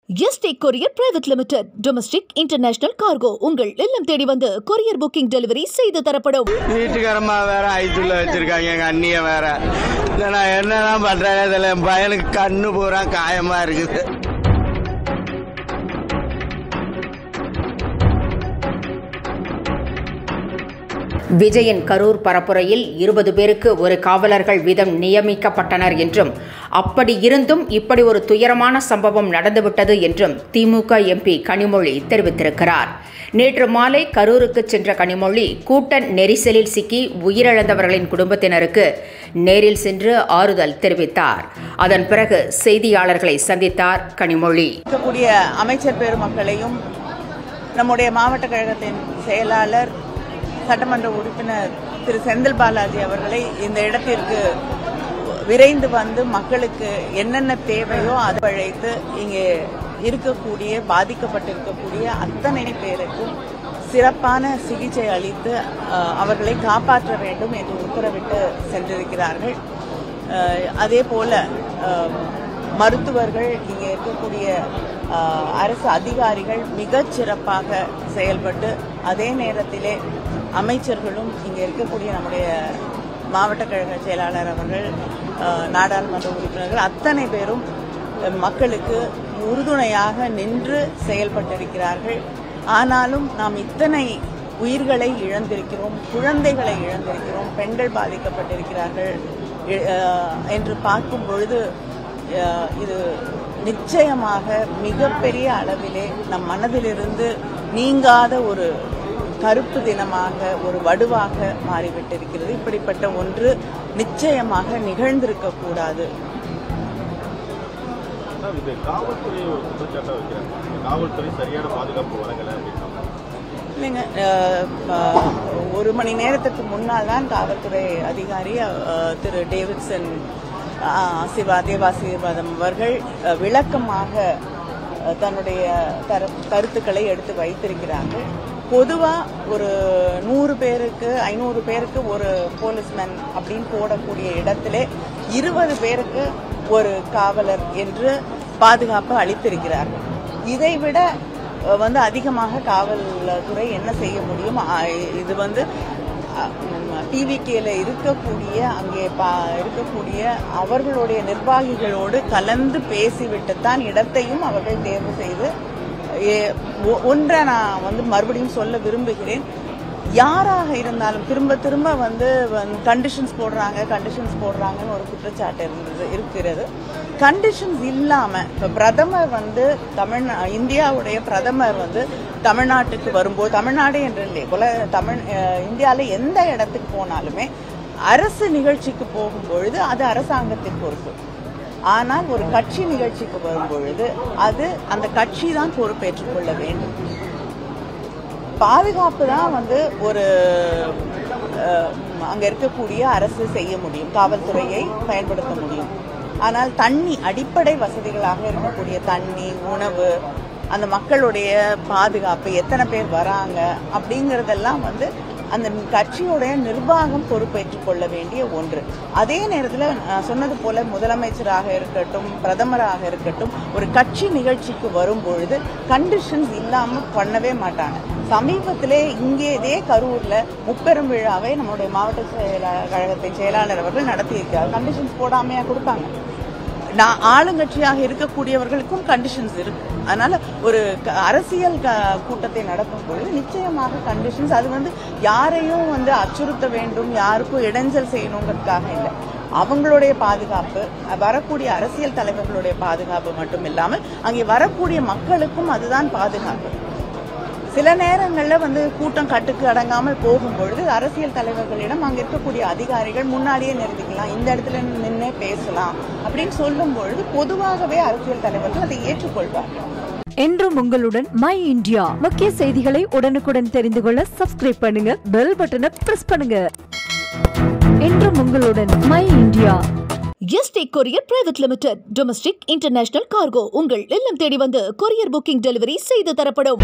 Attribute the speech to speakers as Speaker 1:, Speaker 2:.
Speaker 1: Yesterday courier private limited domestic international cargo உங்கள் இல்லம் தேடி வந்து கொரியர் புக்கிங் டெலிவரி செய்து தரப்படும்.
Speaker 2: வீட்டுக்காரமா வேற ஐத்துல வச்சிருக்காங்க, எங்க அண்ணிய வேற. நான் என்னதான் பண்றேன், இதுல என் பையனுக்கு கண்ணு பூரா காயமா இருக்குது.
Speaker 3: விஜயின் கரூர் பரப்புரையில் 20 பேருக்கு ஒரு காவலர்கள் வீதம் நியமிக்கப்பட்டனர் என்றும், அப்படி இருந்தும் இப்படி ஒரு துயரமான சம்பவம் நடந்துவிட்டது என்றும் திமுக எம்பி கனிமொழி தெரிவித்திருக்கிறார். நேற்று மாலை கரூருக்கு சென்ற கனிமொழி கூட்ட நெரிசலில் சிக்கி உயிரிழந்தவர்களின் குடும்பத்தினருக்கு நேரில் சென்று ஆறுதல் தெரிவித்தார். அதன் பிறகு செய்தியாளர்களை சந்தித்தார் கனிமொழி.
Speaker 4: அமைச்சர் பெருமக்களையும் நம்முடைய மாவட்ட கழகத்தின் செயலாளர் சட்டமன்ற உறுப்பினர் திரு செந்தில் பாலாஜி அவர்களை இந்த இடத்திற்கு விரைந்து வந்து மக்களுக்கு என்னென்ன தேவையோ அதை அழைத்து இங்கே இருக்கக்கூடிய பாதிக்கப்பட்டிருக்கக்கூடிய அத்தனை பேருக்கும் சிறப்பான சிகிச்சை அளித்து அவர்களை காப்பாற்ற வேண்டும் என்று உத்தரவிட்டு சென்றிருக்கிறார்கள். அதே போல மருத்துவர்கள், இங்கே இருக்கக்கூடிய அரசு அதிகாரிகள் மிகச் சிறப்பாக செயல்பட்டு, அதே நேரத்திலே அமைச்சர்களும் இங்கே இருக்கக்கூடிய நம்முடைய மாவட்ட கழக செயலாளர் அவர்கள், நாடாளுமன்ற உறுப்பினர்கள் அத்தனை பேரும் மக்களுக்கு உறுதுணையாக நின்று செயல்பட்டிருக்கிறார்கள். ஆனாலும் நாம் இத்தனை உயிர்களை இழந்திருக்கிறோம், குழந்தைகளை இழந்திருக்கிறோம், பெண்கள் பாதிக்கப்பட்டிருக்கிறார்கள் என்று பார்க்கும் பொழுது இது நிச்சயமாக மிகப்பெரிய அளவிலே நம் மனதிலிருந்து நீங்காத ஒரு கருப்பு தினமாக, ஒரு வடுவாக மாறிவிட்டிருக்கிறது. இப்படிப்பட்ட ஒன்று நிச்சயமாக நிகழ்ந்திருக்க கூடாது. இல்லைங்க, 1 மணி நேரத்துக்கு முன்னால் தான் காவல்துறை அதிகாரி திரு டேவிட்சன் தேவாசீர்வாதம் அவர்கள் விளக்கமாக தன்னுடைய கருத்துக்களை எடுத்து வைத்திருக்கிறார்கள். பொதுவாக ஒரு 100 பேருக்கு 500 பேருக்கு ஒரு போலீஸ்மேன் அப்படின்னு போடக்கூடிய இடத்திலே 20 பேருக்கு ஒரு காவலர் என்று பாதுகாப்பு அளித்திருக்கிறார்கள். இதைவிட அதிகமாக காவல்துறை என்ன செய்ய முடியும்? இது டிவிகேல இருக்கக்கூடிய அங்கே இருக்கக்கூடிய அவர்களுடைய நிர்வாகிகளோடு கலந்து பேசிவிட்டுத்தான் இடத்தையும் அவர்கள் தேர்வு செய்து ஒன்றை நான் மறுபடியும் சொல்ல விரும்புகிறேன். யாராக இருந்தாலும் திரும்ப திரும்ப கண்டிஷன்ஸ் போடுறாங்கன்னு ஒரு குற்றச்சாட்டு இருக்கிறது. கண்டிஷன்ஸ் இல்லாம இப்ப பிரதமர் இந்தியாவுடைய பிரதமர் தமிழ்நாட்டுக்கு வரும்போது, தமிழ்நாடு என்று இல்லை, இந்தியாவில் எந்த இடத்துக்கு போனாலுமே அரசு நிகழ்ச்சிக்கு போகும்பொழுது அது அரசாங்கத்தின் பொறுப்பு. ஆனால் ஒரு கட்சி நிகழ்ச்சிக்கு வரும்பொழுது அது அந்த கட்சி தான் பொறுப்பேற்றுக் கொள்ள வேண்டும். பாதுகாப்பு தான் ஒரு அங்க இருக்கக்கூடிய அரசு செய்ய முடியும், காவல்துறையை பயன்படுத்த முடியும். ஆனால் அடிப்படை வசதிகளாக இருக்கக்கூடிய தண்ணி, உணவு, அந்த மக்களுடைய பாதுகாப்பு, எத்தனை பேர் வராங்க அப்படிங்கறதெல்லாம் அந்த கட்சியுடைய நிர்வாகம் பொறுப்பேற்றுக் கொள்ள வேண்டிய ஒன்று. அதே நேரத்தில் சொன்னது போல முதலமைச்சராக இருக்கட்டும், பிரதமராக இருக்கட்டும், ஒரு கட்சி நிகழ்ச்சிக்கு வரும்பொழுது கண்டிஷன்ஸ் இல்லாம பண்ணவே மாட்டாங்க. சமீபத்திலே இங்கே இதே கரூர்ல முப்பெரும் விழாவை நம்முடைய மாவட்ட கழகத்தின் செயலாளர் அவர்கள் நடத்தியிருக்கிறார். கண்டிஷன்ஸ் போடாமையா கொடுப்பாங்க? ஆளுங்கட்சியாக இருக்கக்கூடியவர்களுக்கும் கண்டிஷன்ஸ் இருக்கு. அதனால ஒரு அரசியல் கூட்டத்தை நடக்கும் பொழுது நிச்சயமாக கண்டிஷன்ஸ், அது யாரையும் அச்சுறுத்த வேண்டும், யாருக்கும் இடைஞ்சல் செய்யணுங்கிறதுக்காக இல்லை. அவங்களுடைய பாதுகாப்பு, வரக்கூடிய அரசியல் தலைவர்களுடைய பாதுகாப்பு மட்டும் இல்லாமல் அங்கே வரக்கூடிய மக்களுக்கும் அதுதான் பாதுகாப்பு. சில நேரங்களில் கூட்டம் கட்டுக்கு அடங்காமல் போகும்பொழுது அரசியல் தலைவர்களிடம் அங்கே இருக்கக்கூடிய அதிகாரிகள் முன்னாடியே நிறுத்திக்கலாம், இந்த இடத்துல நின்னே பேசலாம் அப்படின்னு சொல்லும் பொழுது பொதுவாகவே அரசியல் தலைவர்கள் அதை ஏற்றுக்கொள்வார்கள்.
Speaker 1: என்றும் உங்களுடன் மை இந்தியா. முக்கிய செய்திகளை உடனுக்குடன் தெரிந்து கொள்ள சப்ஸ்கிரைப் பண்ணுங்க, பெல் பட்டனை பிரஸ் பண்ணுங்க. என்றும் உங்களுடன் my India. Yesterday courier private limited domestic international cargo உங்கள் இல்லம் தேடி வந்து கொரியர் புக்கிங் டெலிவரி செய்து தரப்படும்.